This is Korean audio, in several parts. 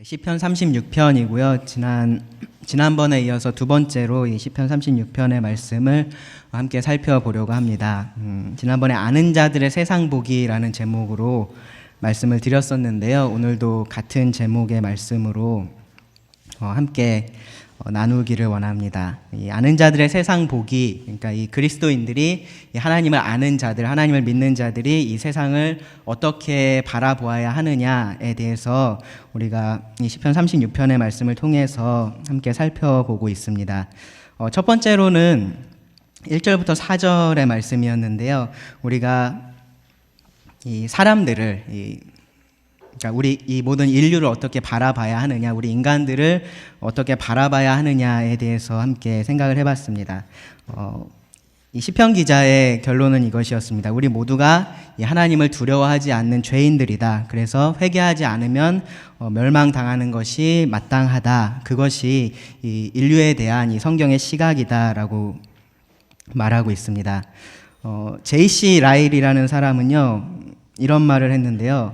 시편 36편이고요. 지난번에 이어서 두 번째로 이 시편 36편의 말씀을 함께 살펴보려고 합니다. 지난번에 아는 자들의 세상 보기라는 제목으로 말씀을 드렸었는데요. 오늘도 같은 제목의 말씀으로 함께 나누기를 원합니다. 이 아는 자들의 세상 보기, 그러니까 이 그리스도인들이 이 하나님을 아는 자들, 하나님을 믿는 자들이 이 세상을 어떻게 바라보아야 하느냐에 대해서 우리가 이 시편 36편의 말씀을 통해서 함께 살펴보고 있습니다. 첫 번째로는 1절부터 4절의 말씀이었는데요. 우리가 이 사람들을 그러니까 우리 이 모든 인류를 어떻게 바라봐야 하느냐, 우리 인간들을 어떻게 바라봐야 하느냐에 대해서 함께 생각을 해봤습니다. 이 시편 기자의 결론은 이것이었습니다. 우리 모두가 이 하나님을 두려워하지 않는 죄인들이다. 그래서 회개하지 않으면 멸망당하는 것이 마땅하다. 그것이 이 인류에 대한 이 성경의 시각이다라고 말하고 있습니다. J.C. 라일이라는 사람은요, 이런 말을 했는데요.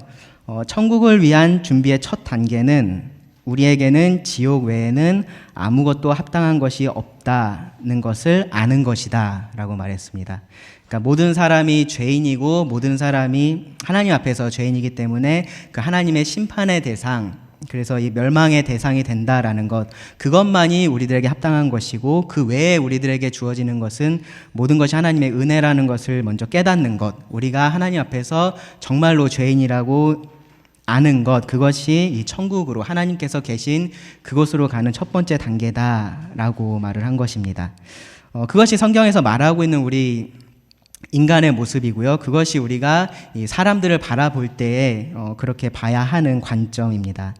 천국을 위한 준비의 첫 단계는 우리에게는 지옥 외에는 아무것도 합당한 것이 없다는 것을 아는 것이다 라고 말했습니다. 그러니까 모든 사람이 죄인이고 모든 사람이 하나님 앞에서 죄인이기 때문에 그 하나님의 심판의 대상, 그래서 이 멸망의 대상이 된다라는 것, 그것만이 우리들에게 합당한 것이고 그 외에 우리들에게 주어지는 것은 모든 것이 하나님의 은혜라는 것을 먼저 깨닫는 것, 우리가 하나님 앞에서 정말로 죄인이라고 아는 것, 그것이 이 천국으로 하나님께서 계신 그곳으로 가는 첫 번째 단계다라고 말을 한 것입니다. 그것이 성경에서 말하고 있는 우리 인간의 모습이고요. 그것이 우리가 이 사람들을 바라볼 때에 그렇게 봐야 하는 관점입니다.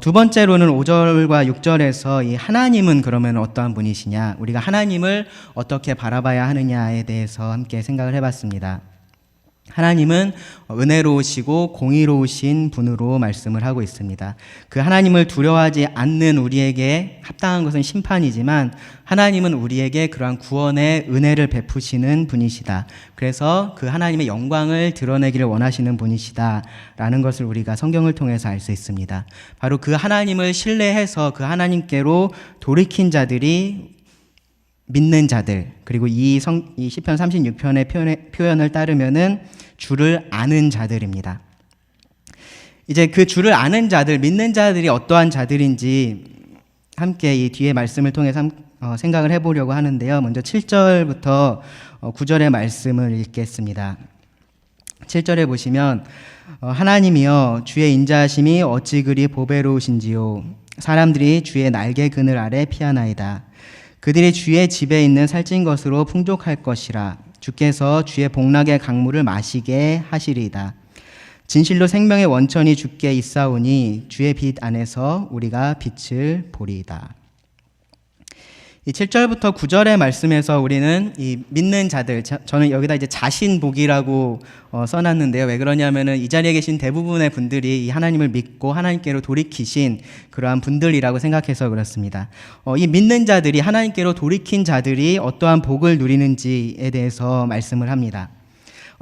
두 번째로는 5절과 6절에서 이 하나님은 그러면 어떠한 분이시냐, 우리가 하나님을 어떻게 바라봐야 하느냐에 대해서 함께 생각을 해봤습니다. 하나님은 은혜로우시고 공의로우신 분으로 말씀을 하고 있습니다. 그 하나님을 두려워하지 않는 우리에게 합당한 것은 심판이지만 하나님은 우리에게 그러한 구원의 은혜를 베푸시는 분이시다. 그래서 그 하나님의 영광을 드러내기를 원하시는 분이시다 라는 것을 우리가 성경을 통해서 알 수 있습니다. 바로 그 하나님을 신뢰해서 그 하나님께로 돌이킨 자들이 믿는 자들, 그리고 이 시편 36편의 표현을 따르면은 주를 아는 자들입니다. 이제 그 주를 아는 자들, 믿는 자들이 어떠한 자들인지 함께 이 뒤에 말씀을 통해서 생각을 해보려고 하는데요. 먼저 7절부터 9절의 말씀을 읽겠습니다. 7절에 보시면 하나님이여 주의 인자하심이 어찌 그리 보배로우신지요. 사람들이 주의 날개 그늘 아래 피하나이다. 그들이 주의 집에 있는 살찐 것으로 풍족할 것이라. 주께서 주의 복락의 강물을 마시게 하시리이다. 진실로 생명의 원천이 주께 있사오니 주의 빛 안에서 우리가 빛을 보리이다. 이 7절부터 9절의 말씀에서 우리는 이 믿는 자들, 저는 여기다 이제 자신 복이라고 써놨는데요. 왜 그러냐면은 이 자리에 계신 대부분의 분들이 이 하나님을 믿고 하나님께로 돌이키신 그러한 분들이라고 생각해서 그렇습니다. 이 믿는 자들이, 하나님께로 돌이킨 자들이 어떠한 복을 누리는지에 대해서 말씀을 합니다.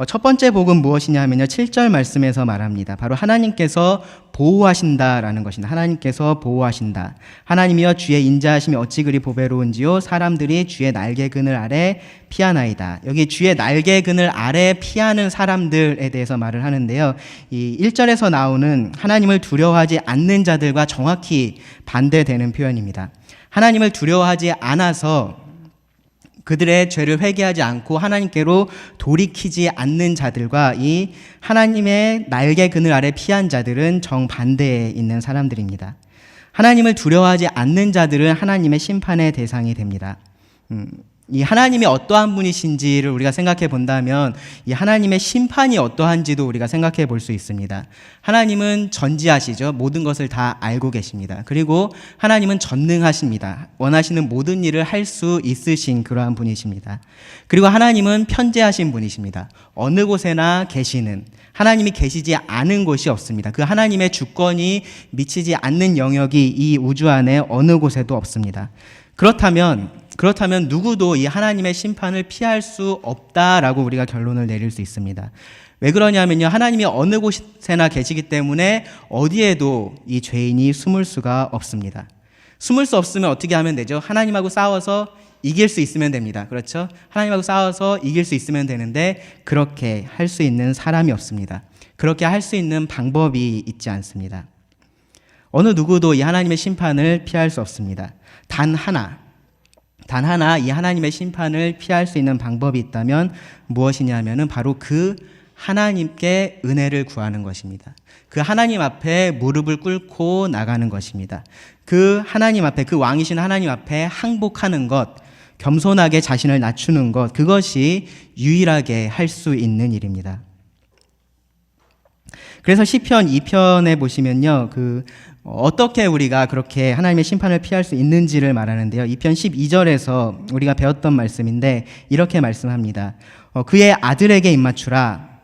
첫 번째 복은 무엇이냐면요, 7절 말씀에서 말합니다. 바로 하나님께서 보호하신다라는 것입니다. 하나님께서 보호하신다. 하나님이여 주의 인자하심이 어찌 그리 보배로운지요. 사람들이 주의 날개 그늘 아래 피하나이다. 여기 주의 날개 그늘 아래 피하는 사람들에 대해서 말을 하는데요. 이 1절에서 나오는 하나님을 두려워하지 않는 자들과 정확히 반대되는 표현입니다. 하나님을 두려워하지 않아서 그들의 죄를 회개하지 않고 하나님께로 돌이키지 않는 자들과 이 하나님의 날개 그늘 아래 피한 자들은 정반대에 있는 사람들입니다. 하나님을 두려워하지 않는 자들은 하나님의 심판의 대상이 됩니다. 이 하나님이 어떠한 분이신지를 우리가 생각해 본다면 이 하나님의 심판이 어떠한지도 우리가 생각해 볼 수 있습니다. 하나님은 전지하시죠. 모든 것을 다 알고 계십니다. 그리고 하나님은 전능하십니다. 원하시는 모든 일을 할 수 있으신 그러한 분이십니다. 그리고 하나님은 편재하신 분이십니다. 어느 곳에나 계시는, 하나님이 계시지 않은 곳이 없습니다. 그 하나님의 주권이 미치지 않는 영역이 이 우주 안에 어느 곳에도 없습니다. 그렇다면 그렇다면 누구도 이 하나님의 심판을 피할 수 없다라고 우리가 결론을 내릴 수 있습니다. 왜 그러냐면요, 하나님이 어느 곳에나 계시기 때문에 어디에도 이 죄인이 숨을 수가 없습니다. 숨을 수 없으면 어떻게 하면 되죠? 하나님하고 싸워서 이길 수 있으면 됩니다. 그렇죠? 하나님하고 싸워서 이길 수 있으면 되는데 그렇게 할 수 있는 사람이 없습니다. 그렇게 할 수 있는 방법이 있지 않습니다. 어느 누구도 이 하나님의 심판을 피할 수 없습니다. 단 하나 이 하나님의 심판을 피할 수 있는 방법이 있다면 무엇이냐면은 바로 그 하나님께 은혜를 구하는 것입니다. 그 하나님 앞에 무릎을 꿇고 나가는 것입니다. 그 하나님 앞에, 그 왕이신 하나님 앞에 항복하는 것, 겸손하게 자신을 낮추는 것, 그것이 유일하게 할 수 있는 일입니다. 그래서 시편 2편에 보시면요, 어떻게 우리가 그렇게 하나님의 심판을 피할 수 있는지를 말하는데요. 2편 12절에서 우리가 배웠던 말씀인데 이렇게 말씀합니다. 그의 아들에게 입맞추라.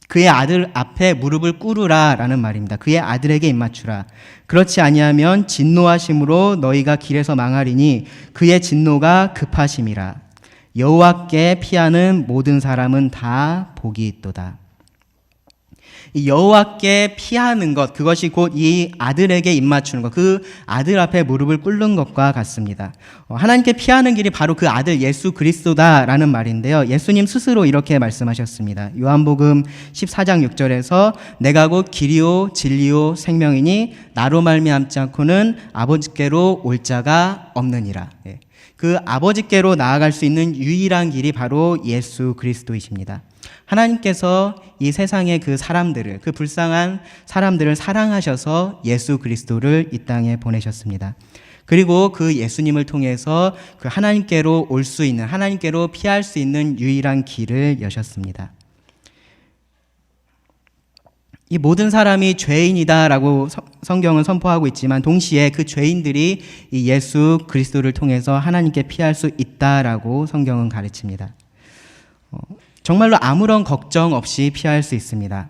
그의 아들 앞에 무릎을 꿇으라 라는 말입니다. 그의 아들에게 입맞추라. 그렇지 아니하면 진노하심으로 너희가 길에서 망하리니 그의 진노가 급하심이라. 여호와께 피하는 모든 사람은 다 복이 있도다. 이 여호와께 피하는 것, 그것이 곧 이 아들에게 입맞추는 것, 그 아들 앞에 무릎을 꿇는 것과 같습니다. 하나님께 피하는 길이 바로 그 아들 예수 그리스도다라는 말인데요. 예수님 스스로 이렇게 말씀하셨습니다. 요한복음 14장 6절에서 내가 곧 길이요 진리요 생명이니 나로 말미암지 않고는 아버지께로 올 자가 없느니라. 그 아버지께로 나아갈 수 있는 유일한 길이 바로 예수 그리스도이십니다. 하나님께서 이 세상의 그 사람들을, 그 불쌍한 사람들을 사랑하셔서 예수 그리스도를 이 땅에 보내셨습니다. 그리고 그 예수님을 통해서 그 하나님께로 올 수 있는, 하나님께로 피할 수 있는 유일한 길을 여셨습니다. 이 모든 사람이 죄인이다라고 성경은 선포하고 있지만 동시에 그 죄인들이 이 예수 그리스도를 통해서 하나님께 피할 수 있다라고 성경은 가르칩니다. 정말로 아무런 걱정 없이 피할 수 있습니다.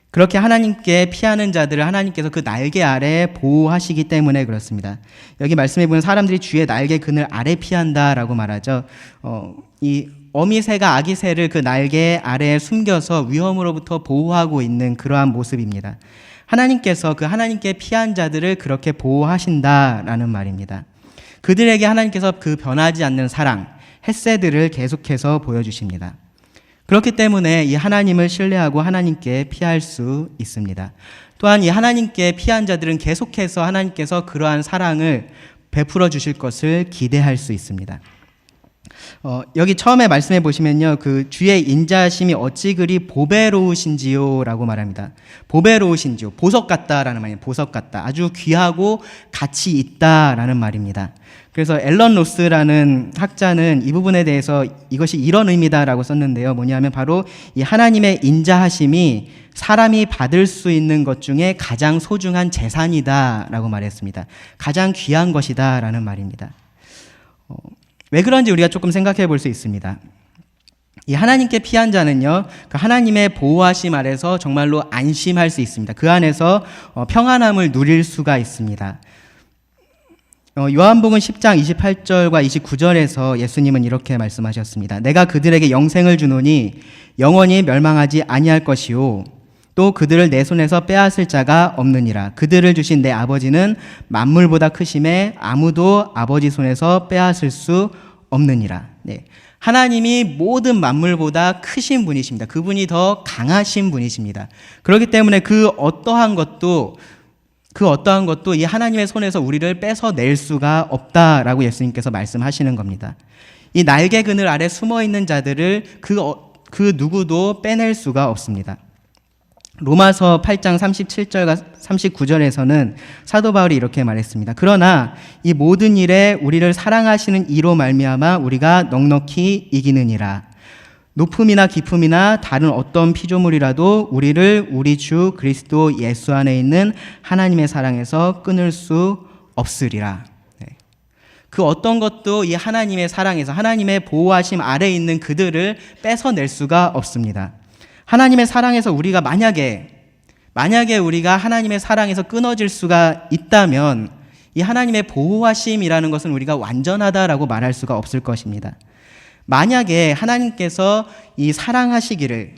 그렇게 하나님께 피하는 자들을 하나님께서 그 날개 아래 보호하시기 때문에 그렇습니다. 여기 말씀해 보면 사람들이 주의 날개 그늘 아래 피한다라고 말하죠. 이 어미새가 아기새를 그 날개 아래에 숨겨서 위험으로부터 보호하고 있는 그러한 모습입니다. 하나님께서 그 하나님께 피한 자들을 그렇게 보호하신다라는 말입니다. 그들에게 하나님께서 그 변하지 않는 사랑, 헤세드를 계속해서 보여주십니다. 그렇기 때문에 이 하나님을 신뢰하고 하나님께 피할 수 있습니다. 또한 이 하나님께 피한 자들은 계속해서 하나님께서 그러한 사랑을 베풀어 주실 것을 기대할 수 있습니다. 여기 처음에 말씀해 보시면요, 그 주의 인자하심이 어찌 그리 보배로우신지요 라고 말합니다. 보배로우신지요, 보석 같다라는 말이에요. 보석 같다, 아주 귀하고 가치 있다라는 말입니다. 그래서 앨런 로스라는 학자는 이 부분에 대해서 이것이 이런 의미다라고 썼는데요. 뭐냐면 바로 이 하나님의 인자하심이 사람이 받을 수 있는 것 중에 가장 소중한 재산이다라고 말했습니다. 가장 귀한 것이다라는 말입니다. 왜 그런지 우리가 조금 생각해 볼 수 있습니다. 이 하나님께 피한 자는요, 그 하나님의 보호하심 아래서 정말로 안심할 수 있습니다. 그 안에서 평안함을 누릴 수가 있습니다. 요한복음 10장 28절과 29절에서 예수님은 이렇게 말씀하셨습니다. 내가 그들에게 영생을 주노니 영원히 멸망하지 아니할 것이요 또 그들을 내 손에서 빼앗을 자가 없느니라. 그들을 주신 내 아버지는 만물보다 크심에 아무도 아버지 손에서 빼앗을 수 없느니라. 네. 하나님이 모든 만물보다 크신 분이십니다. 그분이 더 강하신 분이십니다. 그렇기 때문에 그 어떠한 것도 이 하나님의 손에서 우리를 뺏어낼 수가 없다라고 예수님께서 말씀하시는 겁니다. 이 날개 그늘 아래 숨어 있는 자들을 그 누구도 빼낼 수가 없습니다. 로마서 8장 37절과 39절에서는 사도 바울이 이렇게 말했습니다. 그러나 이 모든 일에 우리를 사랑하시는 이로 말미암아 우리가 넉넉히 이기느니라. 높음이나 깊음이나 다른 어떤 피조물이라도 우리를 우리 주 그리스도 예수 안에 있는 하나님의 사랑에서 끊을 수 없으리라. 그 어떤 것도 이 하나님의 사랑에서, 하나님의 보호하심 아래에 있는 그들을 뺏어낼 수가 없습니다. 하나님의 사랑에서 우리가 만약에 우리가 하나님의 사랑에서 끊어질 수가 있다면 이 이 하나님의 보호하심이라는 것은 우리가 완전하다라고 말할 수가 없을 것입니다. 만약에 하나님께서 이 사랑하시기를,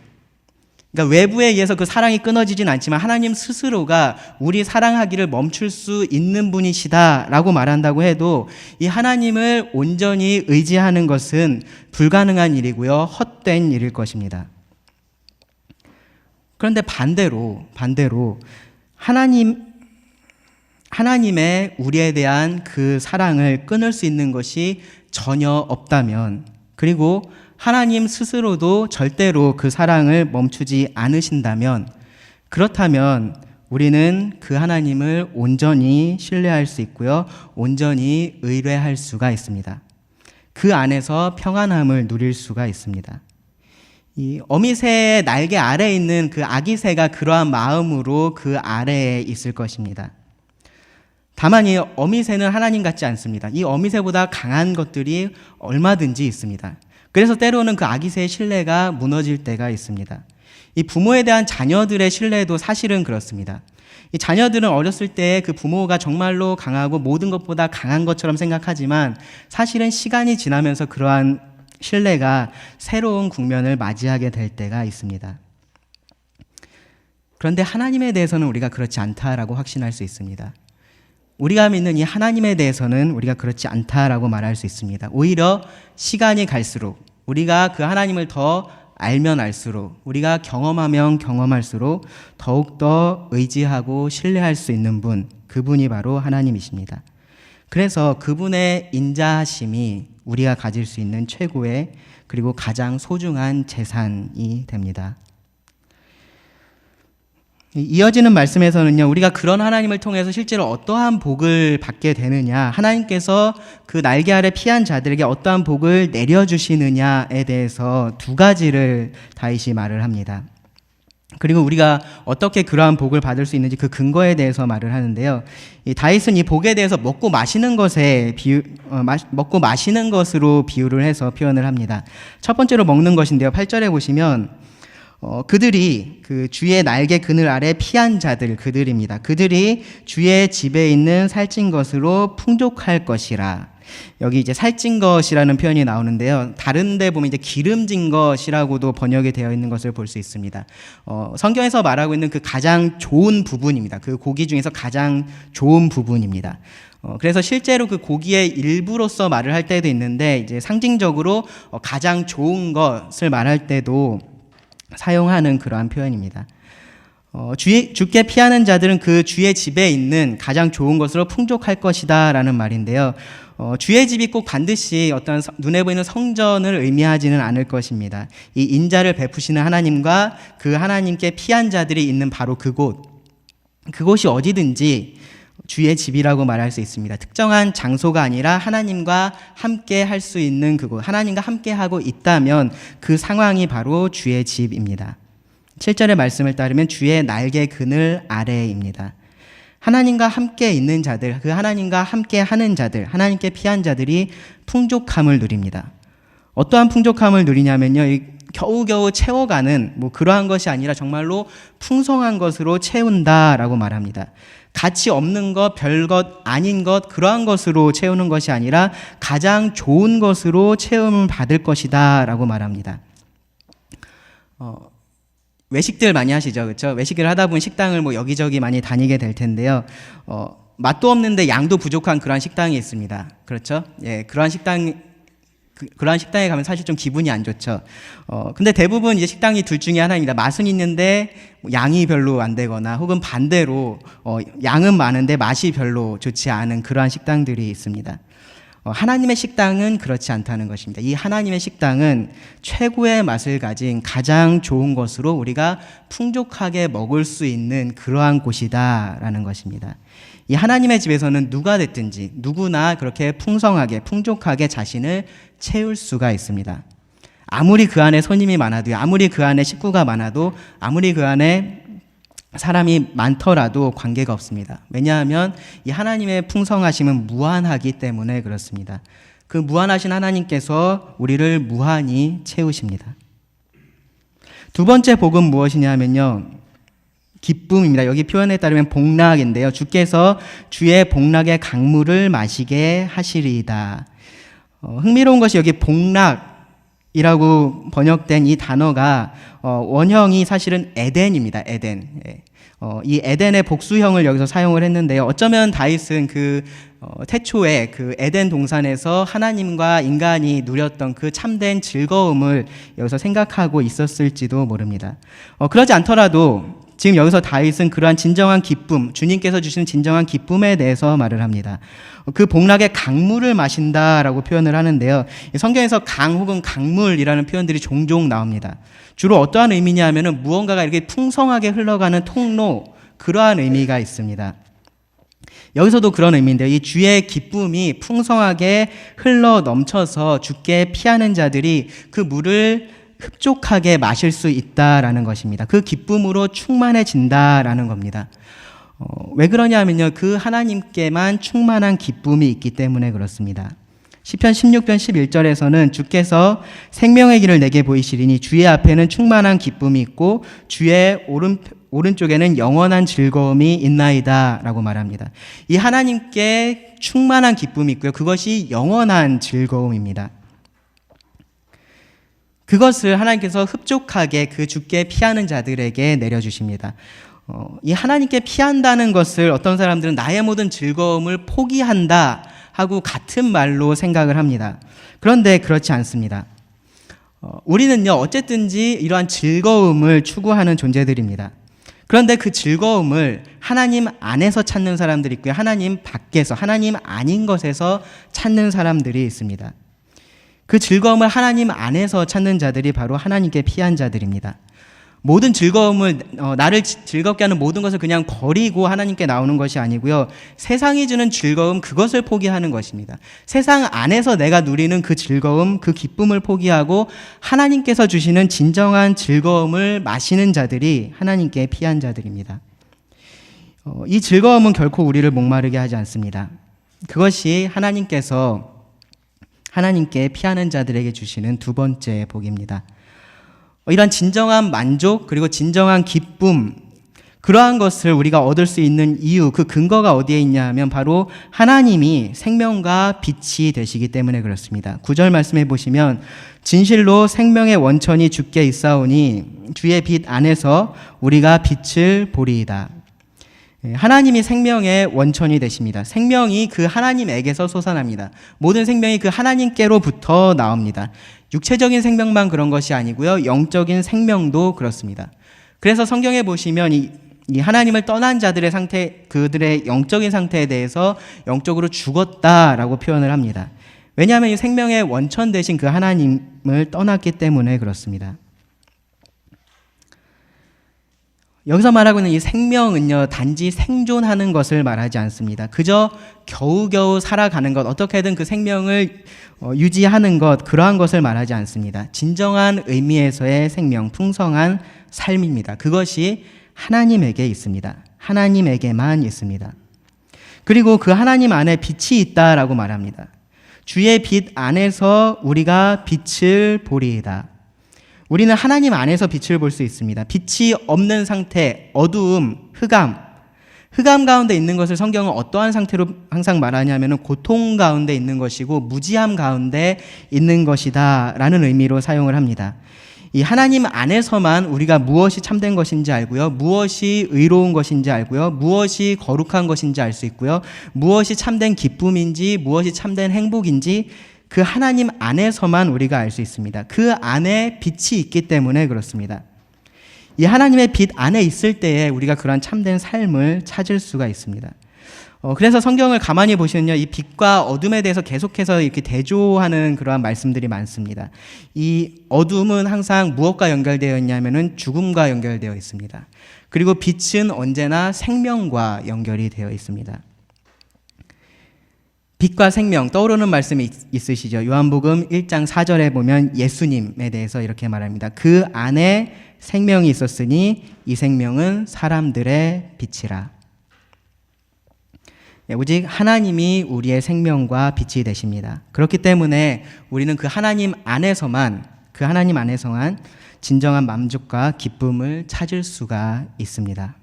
그러니까 외부에 의해서 그 사랑이 끊어지진 않지만 하나님 스스로가 우리 사랑하기를 멈출 수 있는 분이시다라고 말한다고 해도 이 하나님을 온전히 의지하는 것은 불가능한 일이고요, 헛된 일일 것입니다. 그런데 반대로 하나님의 우리에 대한 그 사랑을 끊을 수 있는 것이 전혀 없다면, 그리고 하나님 스스로도 절대로 그 사랑을 멈추지 않으신다면, 그렇다면 우리는 그 하나님을 온전히 신뢰할 수 있고요, 온전히 의뢰할 수가 있습니다. 그 안에서 평안함을 누릴 수가 있습니다. 이 어미새의 날개 아래에 있는 그 아기새가 그러한 마음으로 그 아래에 있을 것입니다. 다만 이 어미새는 하나님 같지 않습니다. 이 어미새보다 강한 것들이 얼마든지 있습니다. 그래서 때로는 그 아기새의 신뢰가 무너질 때가 있습니다. 이 부모에 대한 자녀들의 신뢰도 사실은 그렇습니다. 이 자녀들은 어렸을 때 그 부모가 정말로 강하고 모든 것보다 강한 것처럼 생각하지만 사실은 시간이 지나면서 그러한 신뢰가 새로운 국면을 맞이하게 될 때가 있습니다. 그런데 하나님에 대해서는 우리가 그렇지 않다라고 확신할 수 있습니다. 우리가 믿는 이 하나님에 대해서는 우리가 그렇지 않다라고 말할 수 있습니다. 오히려 시간이 갈수록, 우리가 그 하나님을 더 알면 알수록, 우리가 경험하면 경험할수록 더욱더 의지하고 신뢰할 수 있는 분, 그분이 바로 하나님이십니다. 그래서 그분의 인자하심이 우리가 가질 수 있는 최고의, 그리고 가장 소중한 재산이 됩니다. 이어지는 말씀에서는요, 우리가 그런 하나님을 통해서 실제로 어떠한 복을 받게 되느냐, 하나님께서 그 날개 아래 피한 자들에게 어떠한 복을 내려주시느냐에 대해서 두 가지를 다윗이 말을 합니다. 그리고 우리가 어떻게 그러한 복을 받을 수 있는지 그 근거에 대해서 말을 하는데요. 이 다윗은 이 복에 대해서 먹고 마시는 것으로 비유를 해서 표현을 합니다. 첫 번째로 먹는 것인데요. 8절에 보시면 그들이 그 주의 날개 그늘 아래 피한 자들, 그들입니다. 그들이 주의 집에 있는 살찐 것으로 풍족할 것이라. 여기 이제 살찐 것이라는 표현이 나오는데요. 다른 데 보면 이제 기름진 것이라고도 번역이 되어 있는 것을 볼 수 있습니다. 성경에서 말하고 있는 그 가장 좋은 부분입니다. 그 고기 중에서 가장 좋은 부분입니다. 그래서 실제로 그 고기의 일부로서 말을 할 때도 있는데, 이제 상징적으로 가장 좋은 것을 말할 때도 사용하는 그러한 표현입니다. 주께 피하는 자들은 그 주의 집에 있는 가장 좋은 것으로 풍족할 것이다 라는 말인데요. 주의 집이 꼭 반드시 어떤 눈에 보이는 성전을 의미하지는 않을 것입니다. 이 인자를 베푸시는 하나님과 그 하나님께 피한 자들이 있는 바로 그곳이 어디든지 주의 집이라고 말할 수 있습니다. 특정한 장소가 아니라 하나님과 함께 할 수 있는 그곳, 하나님과 함께 하고 있다면 그 상황이 바로 주의 집입니다. 7절의 말씀을 따르면 주의 날개 그늘 아래입니다. 하나님과 함께 있는 자들, 그 하나님과 함께 하는 자들, 하나님께 피한 자들이 풍족함을 누립니다. 어떠한 풍족함을 누리냐면요, 겨우겨우 채워가는 그러한 것이 아니라 정말로 풍성한 것으로 채운다라고 말합니다. 가치 없는 것, 별것 아닌 것, 그러한 것으로 채우는 것이 아니라 가장 좋은 것으로 채움을 받을 것이다 라고 말합니다. 외식들 많이 하시죠, 그렇죠? 외식을 하다 보면 식당을 여기저기 많이 다니게 될 텐데요. 맛도 없는데 양도 부족한 그러한 식당이 있습니다. 그렇죠? 예, 그러한 식당에 가면 사실 좀 기분이 안 좋죠. 근데 대부분 이제 식당이 둘 중에 하나입니다. 맛은 있는데 양이 별로 안 되거나, 혹은 반대로 양은 많은데 맛이 별로 좋지 않은 그러한 식당들이 있습니다. 하나님의 식당은 그렇지 않다는 것입니다. 이 하나님의 식당은 최고의 맛을 가진 가장 좋은 것으로 우리가 풍족하게 먹을 수 있는 그러한 곳이다라는 것입니다. 이 하나님의 집에서는 누가 됐든지 누구나 그렇게 풍성하게, 풍족하게 자신을 채울 수가 있습니다. 아무리 그 안에 손님이 많아도요, 아무리 그 안에 식구가 많아도, 아무리 그 안에 사람이 많더라도 관계가 없습니다. 왜냐하면 이 하나님의 풍성하심은 무한하기 때문에 그렇습니다. 그 무한하신 하나님께서 우리를 무한히 채우십니다. 두 번째 복은 무엇이냐면요, 기쁨입니다. 여기 표현에 따르면 복락인데요. 주께서 주의 복락의 강물을 마시게 하시리이다. 흥미로운 것이 여기 복락이라고 번역된 이 단어가 원형이 사실은 에덴입니다. 에덴. 이 에덴의 복수형을 여기서 사용을 했는데요. 어쩌면 다윗은 태초에 그 에덴 동산에서 하나님과 인간이 누렸던 그 참된 즐거움을 여기서 생각하고 있었을지도 모릅니다. 그러지 않더라도 지금 여기서 다윗은 그러한 진정한 기쁨, 주님께서 주시는 진정한 기쁨에 대해서 말을 합니다. 그 복락의 강물을 마신다라고 표현을 하는데요. 성경에서 강 혹은 강물이라는 표현들이 종종 나옵니다. 주로 어떠한 의미냐 하면은 무언가가 이렇게 풍성하게 흘러가는 통로, 그러한 의미가 있습니다. 여기서도 그런 의미인데요. 이 주의 기쁨이 풍성하게 흘러 넘쳐서 주께 피하는 자들이 그 물을 흡족하게 마실 수 있다라는 것입니다. 그 기쁨으로 충만해진다라는 겁니다. 왜 그러냐면요. 그 하나님께만 충만한 기쁨이 있기 때문에 그렇습니다. 시편 16편 11절에서는 주께서 생명의 길을 내게 보이시리니 주의 앞에는 충만한 기쁨이 있고 주의 오른쪽에는 영원한 즐거움이 있나이다 라고 말합니다. 이 하나님께 충만한 기쁨이 있고요. 그것이 영원한 즐거움입니다. 그것을 하나님께서 흡족하게 그 주께 피하는 자들에게 내려주십니다. 이 하나님께 피한다는 것을 어떤 사람들은 나의 모든 즐거움을 포기한다 하고 같은 말로 생각을 합니다. 그런데 그렇지 않습니다. 우리는요, 어쨌든지 이러한 즐거움을 추구하는 존재들입니다. 그런데 그 즐거움을 하나님 안에서 찾는 사람들이 있고요. 하나님 밖에서, 하나님 아닌 것에서 찾는 사람들이 있습니다. 그 즐거움을 하나님 안에서 찾는 자들이 바로 하나님께 피한 자들입니다. 모든 즐거움을, 나를 즐겁게 하는 모든 것을 그냥 버리고 하나님께 나오는 것이 아니고요. 세상이 주는 즐거움, 그것을 포기하는 것입니다. 세상 안에서 내가 누리는 그 즐거움, 그 기쁨을 포기하고 하나님께서 주시는 진정한 즐거움을 마시는 자들이 하나님께 피한 자들입니다. 이 즐거움은 결코 우리를 목마르게 하지 않습니다. 그것이 하나님께 피하는 자들에게 주시는 두 번째 복입니다. 이런 진정한 만족 그리고 진정한 기쁨, 그러한 것을 우리가 얻을 수 있는 이유, 그 근거가 어디에 있냐 하면 바로 하나님이 생명과 빛이 되시기 때문에 그렇습니다. 9절 말씀해 보시면 진실로 생명의 원천이 주께 있사오니 주의 빛 안에서 우리가 빛을 보리이다. 하나님이 생명의 원천이 되십니다. 생명이 그 하나님에게서 솟아납니다. 모든 생명이 그 하나님께로부터 나옵니다. 육체적인 생명만 그런 것이 아니고요. 영적인 생명도 그렇습니다. 그래서 성경에 보시면 이 하나님을 떠난 자들의 상태, 그들의 영적인 상태에 대해서 영적으로 죽었다라고 표현을 합니다. 왜냐하면 이 생명의 원천 되신 그 하나님을 떠났기 때문에 그렇습니다. 여기서 말하고 있는 이 생명은요, 단지 생존하는 것을 말하지 않습니다. 그저 겨우겨우 살아가는 것, 어떻게든 그 생명을 유지하는 것, 그러한 것을 말하지 않습니다. 진정한 의미에서의 생명, 풍성한 삶입니다. 그것이 하나님에게 있습니다. 하나님에게만 있습니다. 그리고 그 하나님 안에 빛이 있다라고 말합니다. 주의 빛 안에서 우리가 빛을 보리이다. 우리는 하나님 안에서 빛을 볼 수 있습니다. 빛이 없는 상태, 어두움, 흑암 가운데 있는 것을 성경은 어떠한 상태로 항상 말하냐면 고통 가운데 있는 것이고 무지함 가운데 있는 것이다 라는 의미로 사용을 합니다. 이 하나님 안에서만 우리가 무엇이 참된 것인지 알고요, 무엇이 의로운 것인지 알고요, 무엇이 거룩한 것인지 알 수 있고요, 무엇이 참된 기쁨인지, 무엇이 참된 행복인지 그 하나님 안에서만 우리가 알 수 있습니다. 그 안에 빛이 있기 때문에 그렇습니다. 이 하나님의 빛 안에 있을 때에 우리가 그런 참된 삶을 찾을 수가 있습니다. 그래서 성경을 가만히 보시면요, 이 빛과 어둠에 대해서 계속해서 이렇게 대조하는 그러한 말씀들이 많습니다. 이 어둠은 항상 무엇과 연결되어 있냐면은 죽음과 연결되어 있습니다. 그리고 빛은 언제나 생명과 연결이 되어 있습니다. 빛과 생명, 떠오르는 말씀이 있으시죠? 요한복음 1장 4절에 보면 예수님에 대해서 이렇게 말합니다. 그 안에 생명이 있었으니 이 생명은 사람들의 빛이라. 오직 하나님이 우리의 생명과 빛이 되십니다. 그렇기 때문에 우리는 그 하나님 안에서만 진정한 만족과 기쁨을 찾을 수가 있습니다.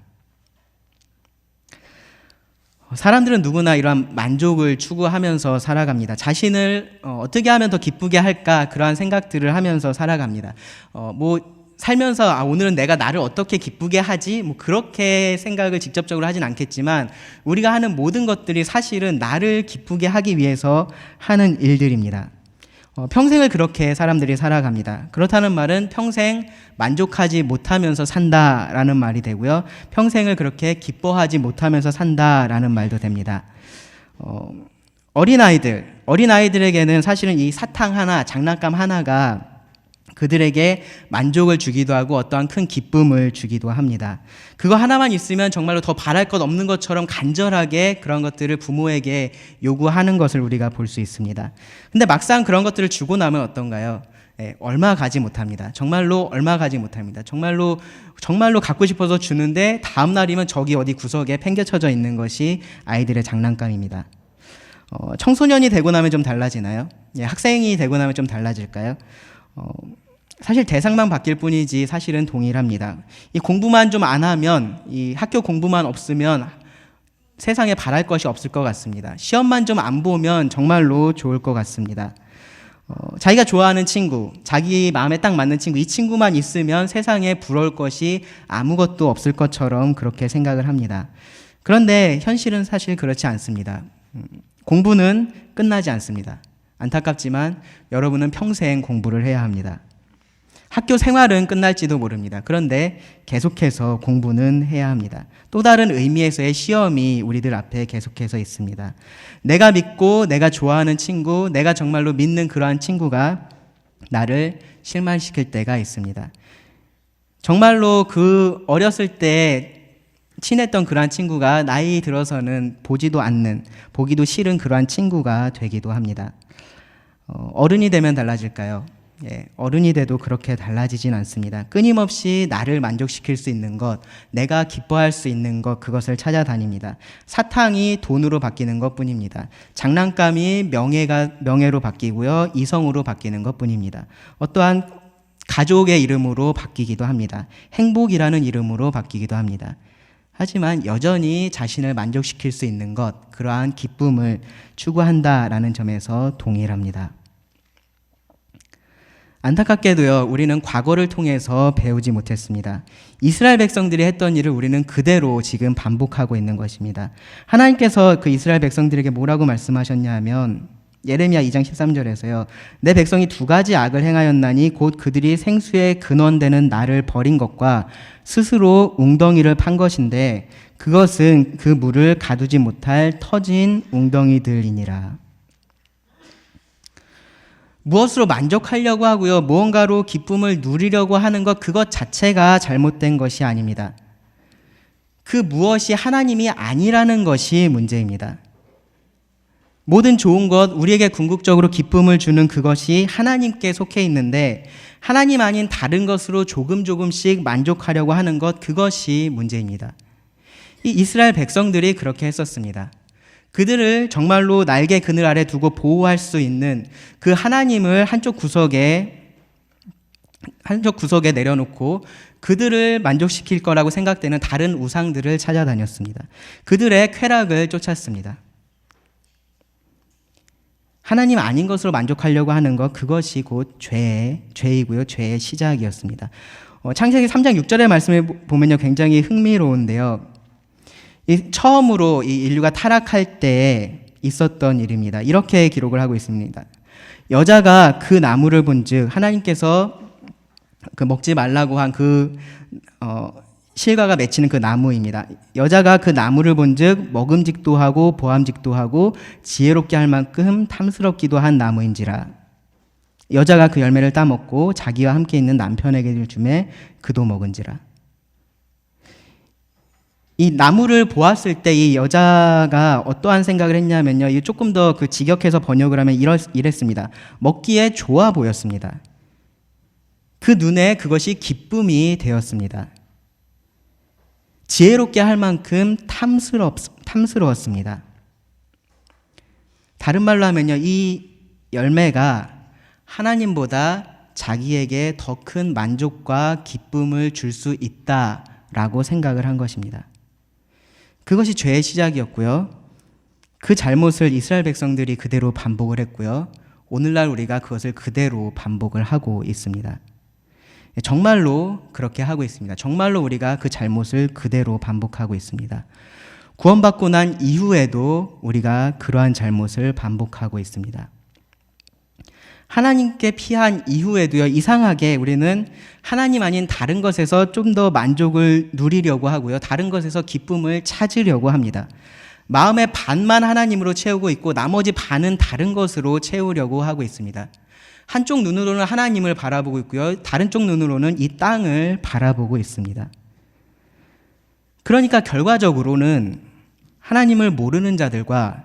사람들은 누구나 이러한 만족을 추구하면서 살아갑니다. 자신을 어떻게 하면 더 기쁘게 할까 그러한 생각들을 하면서 살아갑니다. 살면서 오늘은 내가 나를 어떻게 기쁘게 하지? 그렇게 생각을 직접적으로 하진 않겠지만 우리가 하는 모든 것들이 사실은 나를 기쁘게 하기 위해서 하는 일들입니다. 평생을 그렇게 사람들이 살아갑니다. 그렇다는 말은 평생 만족하지 못하면서 산다라는 말이 되고요. 평생을 그렇게 기뻐하지 못하면서 산다라는 말도 됩니다. 어린아이들에게는 사실은 이 사탕 하나, 장난감 하나가 그들에게 만족을 주기도 하고 어떠한 큰 기쁨을 주기도 합니다. 그거 하나만 있으면 정말로 더 바랄 것 없는 것처럼 간절하게 그런 것들을 부모에게 요구하는 것을 우리가 볼 수 있습니다. 근데 막상 그런 것들을 주고 나면 어떤가요? 얼마 가지 못합니다. 정말로 얼마 가지 못합니다. 정말로 갖고 싶어서 주는데 다음 날이면 저기 어디 구석에 팽개쳐져 있는 것이 아이들의 장난감입니다. 청소년이 되고 나면 좀 달라지나요? 학생이 되고 나면 좀 달라질까요? 사실 대상만 바뀔 뿐이지 사실은 동일합니다. 이 공부만 좀 안 하면, 이 학교 공부만 없으면 세상에 바랄 것이 없을 것 같습니다. 시험만 좀 안 보면 정말로 좋을 것 같습니다. 자기가 좋아하는 친구, 자기 마음에 딱 맞는 친구, 이 친구만 있으면 세상에 부러울 것이 아무것도 없을 것처럼 그렇게 생각을 합니다. 그런데 현실은 사실 그렇지 않습니다. 공부는 끝나지 않습니다. 안타깝지만 여러분은 평생 공부를 해야 합니다. 학교 생활은 끝날지도 모릅니다. 그런데 계속해서 공부는 해야 합니다. 또 다른 의미에서의 시험이 우리들 앞에 계속해서 있습니다. 내가 믿고 내가 좋아하는 친구, 내가 정말로 믿는 그러한 친구가 나를 실망시킬 때가 있습니다. 정말로 그 어렸을 때 친했던 그러한 친구가 나이 들어서는 보지도 않는, 보기도 싫은 그러한 친구가 되기도 합니다. 어른이 되면 달라질까요? 어른이 돼도 그렇게 달라지진 않습니다. 끊임없이 나를 만족시킬 수 있는 것, 내가 기뻐할 수 있는 것, 그것을 찾아다닙니다. 사탕이 돈으로 바뀌는 것뿐입니다. 장난감이 명예로 바뀌고요, 이성으로 바뀌는 것뿐입니다. 어떠한 가족의 이름으로 바뀌기도 합니다. 행복이라는 이름으로 바뀌기도 합니다. 하지만 여전히 자신을 만족시킬 수 있는 것, 그러한 기쁨을 추구한다라는 점에서 동일합니다. 안타깝게도요, 우리는 과거를 통해서 배우지 못했습니다. 이스라엘 백성들이 했던 일을 우리는 그대로 지금 반복하고 있는 것입니다. 하나님께서 그 이스라엘 백성들에게 뭐라고 말씀하셨냐 하면 예레미야 2장 13절에서요. 내 백성이 두 가지 악을 행하였나니 곧 그들이 생수의 근원되는 나를 버린 것과 스스로 웅덩이를 판 것인데 그것은 그 물을 가두지 못할 터진 웅덩이들이니라. 무엇으로 만족하려고 하고요, 무언가로 기쁨을 누리려고 하는 것, 그것 자체가 잘못된 것이 아닙니다. 그 무엇이 하나님이 아니라는 것이 문제입니다. 모든 좋은 것, 우리에게 궁극적으로 기쁨을 주는 그것이 하나님께 속해 있는데 하나님 아닌 다른 것으로 조금씩 만족하려고 하는 것, 그것이 문제입니다. 이 이스라엘 백성들이 그렇게 했었습니다. 그들을 정말로 날개 그늘 아래 두고 보호할 수 있는 그 하나님을 한쪽 구석에 내려놓고 그들을 만족시킬 거라고 생각되는 다른 우상들을 찾아다녔습니다. 그들의 쾌락을 쫓았습니다. 하나님 아닌 것으로 만족하려고 하는 것, 그것이 곧 죄이고요, 죄의 시작이었습니다. 창세기 3장 6절의 말씀을 보면요, 굉장히 흥미로운데요. 처음으로 이 인류가 타락할 때 있었던 일입니다. 이렇게 기록을 하고 있습니다. 여자가 그 나무를 본즉, 하나님께서 그 먹지 말라고 한 실과가 맺히는 그 나무입니다. 여자가 그 나무를 본즉 먹음직도 하고 보암직도 하고 지혜롭게 할 만큼 탐스럽기도 한 나무인지라. 여자가 그 열매를 따먹고 자기와 함께 있는 남편에게 주매 그도 먹은지라. 이 나무를 보았을 때 이 여자가 어떠한 생각을 했냐면요, 이 조금 더 그 직역해서 번역을 하면 이랬습니다. 먹기에 좋아 보였습니다. 그 눈에 그것이 기쁨이 되었습니다. 지혜롭게 할 만큼 탐스러웠습니다. 다른 말로 하면요, 이 열매가 하나님보다 자기에게 더 큰 만족과 기쁨을 줄 수 있다라고 생각을 한 것입니다. 그것이 죄의 시작이었고요. 그 잘못을 이스라엘 백성들이 그대로 반복을 했고요. 오늘날 우리가 그것을 그대로 반복을 하고 있습니다. 정말로 그렇게 하고 있습니다. 정말로 우리가 그 잘못을 그대로 반복하고 있습니다. 구원받고 난 이후에도 우리가 그러한 잘못을 반복하고 있습니다. 하나님께 피한 이후에도요, 이상하게 우리는 하나님 아닌 다른 것에서 좀 더 만족을 누리려고 하고요, 다른 것에서 기쁨을 찾으려고 합니다. 마음의 반만 하나님으로 채우고 있고 나머지 반은 다른 것으로 채우려고 하고 있습니다. 한쪽 눈으로는 하나님을 바라보고 있고요, 다른 쪽 눈으로는 이 땅을 바라보고 있습니다. 그러니까 결과적으로는 하나님을 모르는 자들과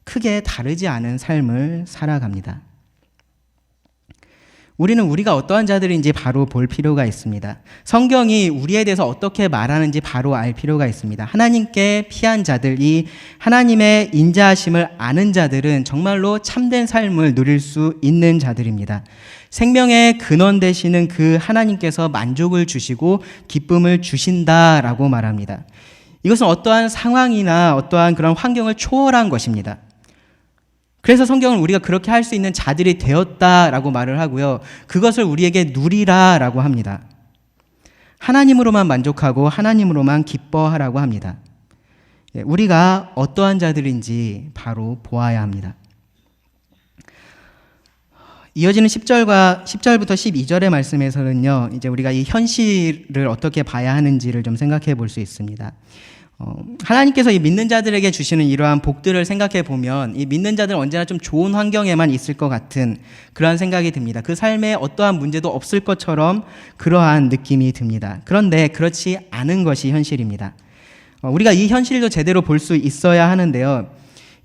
크게 다르지 않은 삶을 살아갑니다. 우리는 우리가 어떠한 자들인지 바로 볼 필요가 있습니다. 성경이 우리에 대해서 어떻게 말하는지 바로 알 필요가 있습니다. 하나님께 피한 자들이 하나님의 인자하심을 아는 자들은 정말로 참된 삶을 누릴 수 있는 자들입니다. 생명의 근원 되시는 그 하나님께서 만족을 주시고 기쁨을 주신다라고 말합니다. 이것은 어떠한 상황이나 어떠한 그런 환경을 초월한 것입니다. 그래서 성경은 우리가 그렇게 할 수 있는 자들이 되었다라고 말을 하고요, 그것을 우리에게 누리라라고 합니다. 하나님으로만 만족하고 하나님으로만 기뻐하라고 합니다. 우리가 어떠한 자들인지 바로 보아야 합니다. 이어지는 10절부터 12절의 말씀에서는요, 이제 우리가 이 현실을 어떻게 봐야 하는지를 좀 생각해 볼 수 있습니다. 하나님께서 이 믿는 자들에게 주시는 이러한 복들을 생각해 보면 이 믿는 자들은 언제나 좀 좋은 환경에만 있을 것 같은 그러한 생각이 듭니다. 그 삶에 어떠한 문제도 없을 것처럼 그러한 느낌이 듭니다. 그런데 그렇지 않은 것이 현실입니다. 우리가 이 현실도 제대로 볼 수 있어야 하는데요,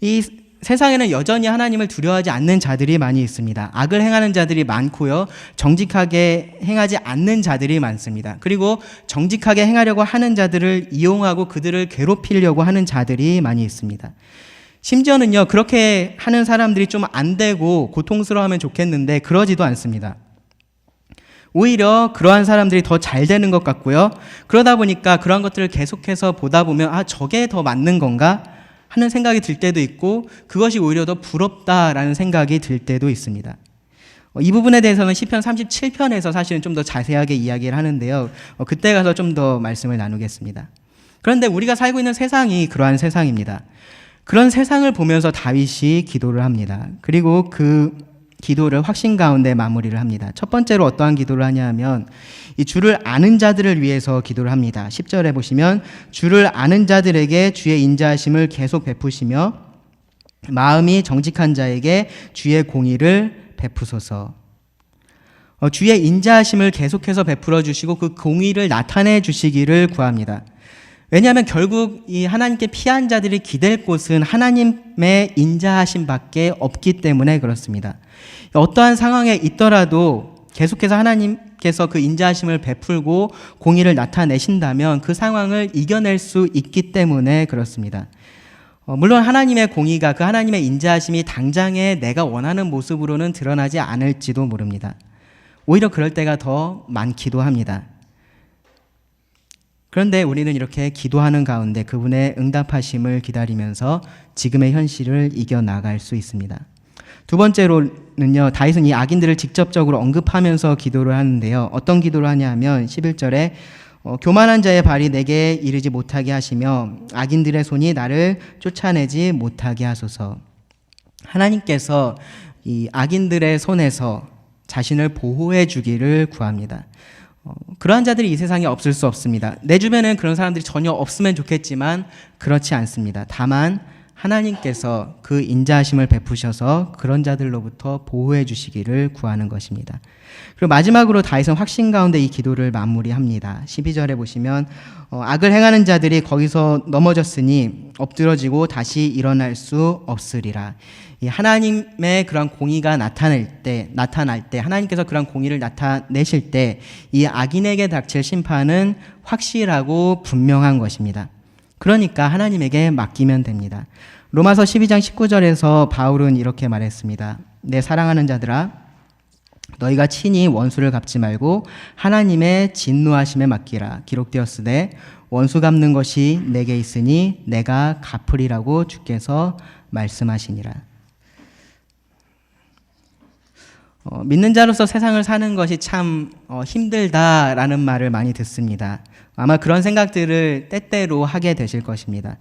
이 세상에는 여전히 하나님을 두려워하지 않는 자들이 많이 있습니다. 악을 행하는 자들이 많고요, 정직하게 행하지 않는 자들이 많습니다. 그리고 정직하게 행하려고 하는 자들을 이용하고 그들을 괴롭히려고 하는 자들이 많이 있습니다. 심지어는요, 그렇게 하는 사람들이 좀 안 되고 고통스러워하면 좋겠는데 그러지도 않습니다. 오히려 그러한 사람들이 더 잘 되는 것 같고요, 그러다 보니까 그러한 것들을 계속해서 보다 보면 저게 더 맞는 건가 하는 생각이 들 때도 있고, 그것이 오히려 더 부럽다라는 생각이 들 때도 있습니다. 이 부분에 대해서는 시편 37편에서 사실은 좀 더 자세하게 이야기를 하는데요, 그때 가서 좀 더 말씀을 나누겠습니다. 그런데 우리가 살고 있는 세상이 그러한 세상입니다. 그런 세상을 보면서 다윗이 기도를 합니다. 그리고 그 기도를 확신 가운데 마무리를 합니다. 첫 번째로 어떠한 기도를 하냐 하면 이 주를 아는 자들을 위해서 기도를 합니다. 10절에 보시면 주를 아는 자들에게 주의 인자하심을 계속 베푸시며 마음이 정직한 자에게 주의 공의를 베푸소서. 주의 인자하심을 계속해서 베풀어 주시고 그 공의를 나타내 주시기를 구합니다. 왜냐하면 결국 이 하나님께 피한 자들이 기댈 곳은 하나님의 인자하심밖에 없기 때문에 그렇습니다. 어떠한 상황에 있더라도 계속해서 하나님께서 그 인자하심을 베풀고 공의를 나타내신다면 그 상황을 이겨낼 수 있기 때문에 그렇습니다. 물론 하나님의 공의가, 그 하나님의 인자하심이 당장에 내가 원하는 모습으로는 드러나지 않을지도 모릅니다. 오히려 그럴 때가 더 많기도 합니다. 그런데 우리는 이렇게 기도하는 가운데 그분의 응답하심을 기다리면서 지금의 현실을 이겨나갈 수 있습니다. 두 번째로는요, 다윗은 이 악인들을 직접적으로 언급하면서 기도를 하는데요, 어떤 기도를 하냐 하면 11절에 교만한 자의 발이 내게 이르지 못하게 하시며 악인들의 손이 나를 쫓아내지 못하게 하소서. 하나님께서 이 악인들의 손에서 자신을 보호해 주기를 구합니다. 그러한 자들이 이 세상에 없을 수 없습니다. 내 주변에는 그런 사람들이 전혀 없으면 좋겠지만 그렇지 않습니다. 다만 하나님께서 그 인자하심을 베푸셔서 그런 자들로부터 보호해 주시기를 구하는 것입니다. 그리고 마지막으로 다윗은 확신 가운데 이 기도를 마무리합니다. 12절에 보시면 악을 행하는 자들이 거기서 넘어졌으니 엎드러지고 다시 일어날 수 없으리라. 이 하나님의 그런 공의가 나타날 때 하나님께서 그런 공의를 나타내실 때 이 악인에게 닥칠 심판은 확실하고 분명한 것입니다. 그러니까 하나님에게 맡기면 됩니다. 로마서 12장 19절에서 바울은 이렇게 말했습니다. 내 사랑하는 자들아, 너희가 친히 원수를 갚지 말고 하나님의 진노하심에 맡기라. 기록되었으되 원수 갚는 것이 내게 있으니 내가 갚으리라고 주께서 말씀하시니라. 믿는 자로서 세상을 사는 것이 참 힘들다라는 말을 많이 듣습니다. 아마 그런 생각들을 때때로 하게 되실 것입니다.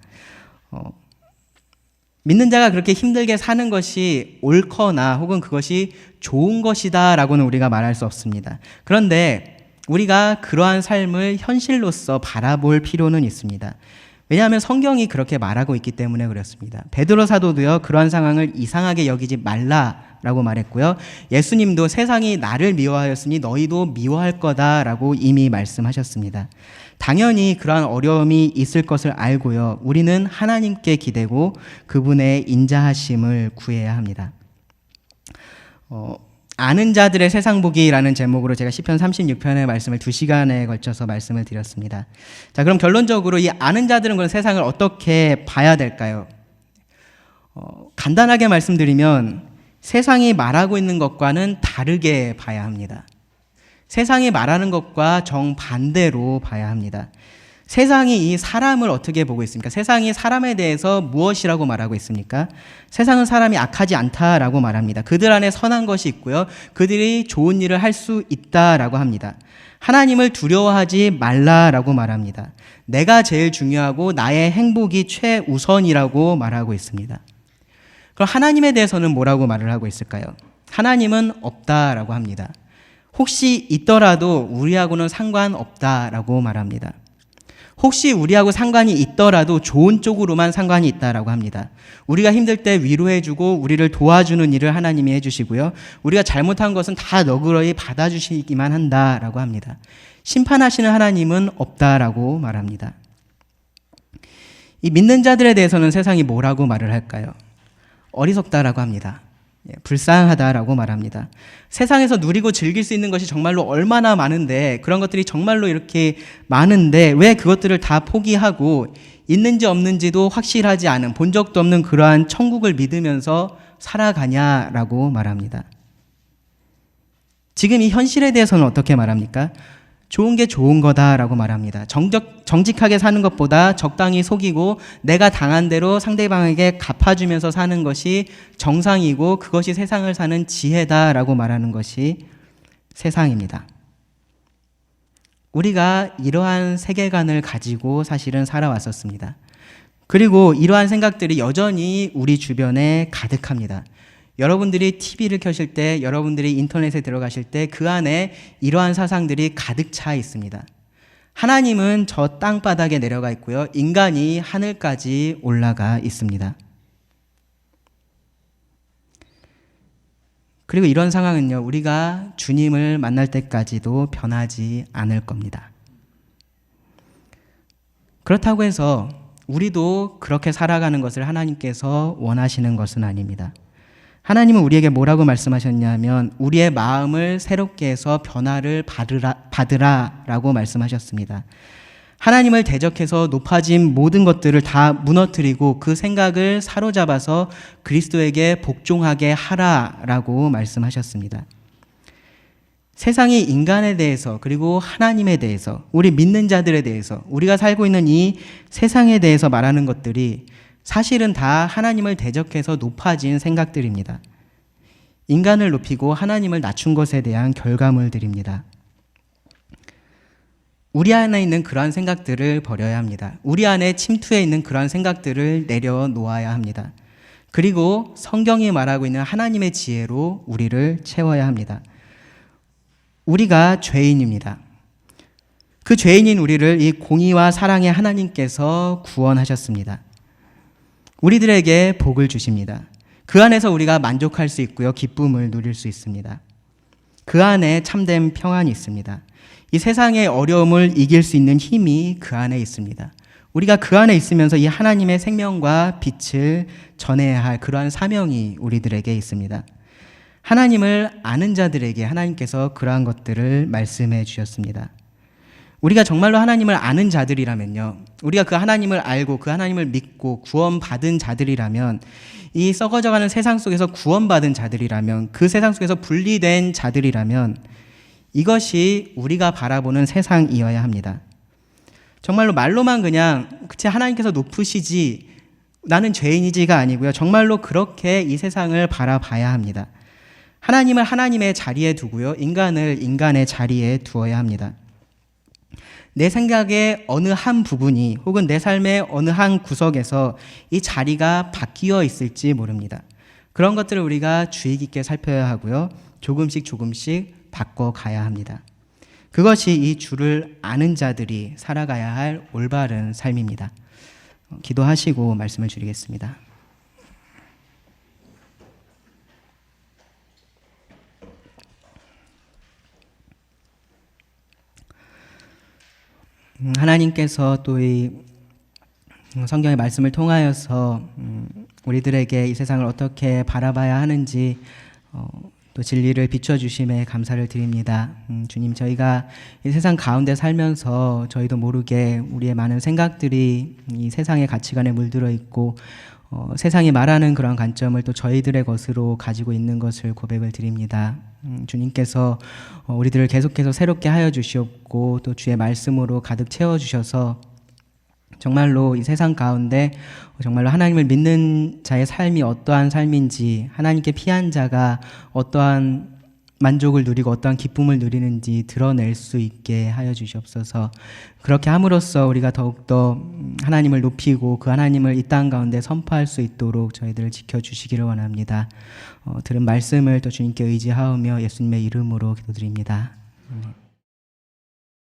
믿는 자가 그렇게 힘들게 사는 것이 옳거나 혹은 그것이 좋은 것이다라고는 우리가 말할 수 없습니다. 그런데 우리가 그러한 삶을 현실로서 바라볼 필요는 있습니다. 왜냐하면 성경이 그렇게 말하고 있기 때문에 그렇습니다. 베드로 사도도요, 그러한 상황을 이상하게 여기지 말라라고 말했고요. 예수님도 세상이 나를 미워하였으니 너희도 미워할 거다라고 이미 말씀하셨습니다. 당연히 그러한 어려움이 있을 것을 알고요. 우리는 하나님께 기대고 그분의 인자하심을 구해야 합니다. 아는 자들의 세상 보기라는 제목으로 제가 시편 36편의 말씀을 2시간에 걸쳐서 말씀을 드렸습니다. 자, 그럼 결론적으로 이 아는 자들은 그런 세상을 어떻게 봐야 될까요? 간단하게 말씀드리면 세상이 말하고 있는 것과는 다르게 봐야 합니다. 세상이 말하는 것과 정반대로 봐야 합니다. 세상이 이 사람을 어떻게 보고 있습니까? 세상이 사람에 대해서 무엇이라고 말하고 있습니까? 세상은 사람이 악하지 않다라고 말합니다. 그들 안에 선한 것이 있고요. 그들이 좋은 일을 할 수 있다라고 합니다. 하나님을 두려워하지 말라라고 말합니다. 내가 제일 중요하고 나의 행복이 최우선이라고 말하고 있습니다. 그럼 하나님에 대해서는 뭐라고 말을 하고 있을까요? 하나님은 없다라고 합니다. 혹시 있더라도 우리하고는 상관없다라고 말합니다. 혹시 우리하고 상관이 있더라도 좋은 쪽으로만 상관이 있다라고 합니다. 우리가 힘들 때 위로해주고 우리를 도와주는 일을 하나님이 해주시고요. 우리가 잘못한 것은 다 너그러이 받아주시기만 한다라고 합니다. 심판하시는 하나님은 없다라고 말합니다. 이 믿는 자들에 대해서는 세상이 뭐라고 말을 할까요? 어리석다라고 합니다. 불쌍하다라고 말합니다. 세상에서 누리고 즐길 수 있는 것이 정말로 얼마나 많은데, 그런 것들이 정말로 이렇게 많은데 왜 그것들을 다 포기하고 있는지 없는지도 확실하지 않은, 본 적도 없는 그러한 천국을 믿으면서 살아가냐라고 말합니다. 지금 이 현실에 대해서는 어떻게 말합니까? 좋은 게 좋은 거다라고 말합니다. 정직하게 사는 것보다 적당히 속이고 내가 당한 대로 상대방에게 갚아주면서 사는 것이 정상이고 그것이 세상을 사는 지혜다라고 말하는 것이 세상입니다. 우리가 이러한 세계관을 가지고 사실은 살아왔었습니다. 그리고 이러한 생각들이 여전히 우리 주변에 가득합니다. 여러분들이 TV를 켜실 때, 여러분들이 인터넷에 들어가실 때 그 안에 이러한 사상들이 가득 차 있습니다. 하나님은 저 땅바닥에 내려가 있고요. 인간이 하늘까지 올라가 있습니다. 그리고 이런 상황은요, 우리가 주님을 만날 때까지도 변하지 않을 겁니다. 그렇다고 해서 우리도 그렇게 살아가는 것을 하나님께서 원하시는 것은 아닙니다. 하나님은 우리에게 뭐라고 말씀하셨냐면 우리의 마음을 새롭게 해서 변화를 받으라라고 말씀하셨습니다. 하나님을 대적해서 높아진 모든 것들을 다 무너뜨리고 그 생각을 사로잡아서 그리스도에게 복종하게 하라라고 말씀하셨습니다. 세상이 인간에 대해서, 그리고 하나님에 대해서, 우리 믿는 자들에 대해서, 우리가 살고 있는 이 세상에 대해서 말하는 것들이 사실은 다 하나님을 대적해서 높아진 생각들입니다. 인간을 높이고 하나님을 낮춘 것에 대한 결과물들입니다. 우리 안에 있는 그러한 생각들을 버려야 합니다. 우리 안에 침투해 있는 그러한 생각들을 내려놓아야 합니다. 그리고 성경이 말하고 있는 하나님의 지혜로 우리를 채워야 합니다. 우리가 죄인입니다. 그 죄인인 우리를 이 공의와 사랑의 하나님께서 구원하셨습니다. 우리들에게 복을 주십니다. 그 안에서 우리가 만족할 수 있고요. 기쁨을 누릴 수 있습니다. 그 안에 참된 평안이 있습니다. 이 세상의 어려움을 이길 수 있는 힘이 그 안에 있습니다. 우리가 그 안에 있으면서 이 하나님의 생명과 빛을 전해야 할 그러한 사명이 우리들에게 있습니다. 하나님을 아는 자들에게 하나님께서 그러한 것들을 말씀해 주셨습니다. 우리가 정말로 하나님을 아는 자들이라면요, 우리가 그 하나님을 알고 그 하나님을 믿고 구원받은 자들이라면, 이 썩어져가는 세상 속에서 구원받은 자들이라면, 그 세상 속에서 분리된 자들이라면 이것이 우리가 바라보는 세상이어야 합니다. 정말로 말로만 그냥 그치 하나님께서 높으시지, 나는 죄인이지가 아니고요. 정말로 그렇게 이 세상을 바라봐야 합니다. 하나님을 하나님의 자리에 두고요. 인간을 인간의 자리에 두어야 합니다. 내 생각의 어느 한 부분이 혹은 내 삶의 어느 한 구석에서 이 자리가 바뀌어 있을지 모릅니다. 그런 것들을 우리가 주의 깊게 살펴야 하고요. 조금씩 바꿔가야 합니다. 그것이 이 주를 아는 자들이 살아가야 할 올바른 삶입니다. 기도하시고 말씀을 드리겠습니다. 하나님께서 또 이 성경의 말씀을 통하여서 우리들에게 이 세상을 어떻게 바라봐야 하는지 또 진리를 비춰주심에 감사를 드립니다. 주님, 저희가 이 세상 가운데 살면서 저희도 모르게 우리의 많은 생각들이 이 세상의 가치관에 물들어 있고 세상이 말하는 그런 관점을 또 저희들의 것으로 가지고 있는 것을 고백을 드립니다. 주님께서 우리들을 계속해서 새롭게 하여 주시옵고 또 주의 말씀으로 가득 채워주셔서 정말로 이 세상 가운데 정말로 하나님을 믿는 자의 삶이 어떠한 삶인지, 하나님께 피한 자가 어떠한 만족을 누리고 어떠한 기쁨을 누리는지 드러낼 수 있게 하여 주시옵소서. 그렇게 함으로써 우리가 더욱더 하나님을 높이고 그 하나님을 이 땅 가운데 선포할 수 있도록 저희들을 지켜주시기를 원합니다. 들은 말씀을 또 주님께 의지하오며 예수님의 이름으로 기도드립니다. 아멘.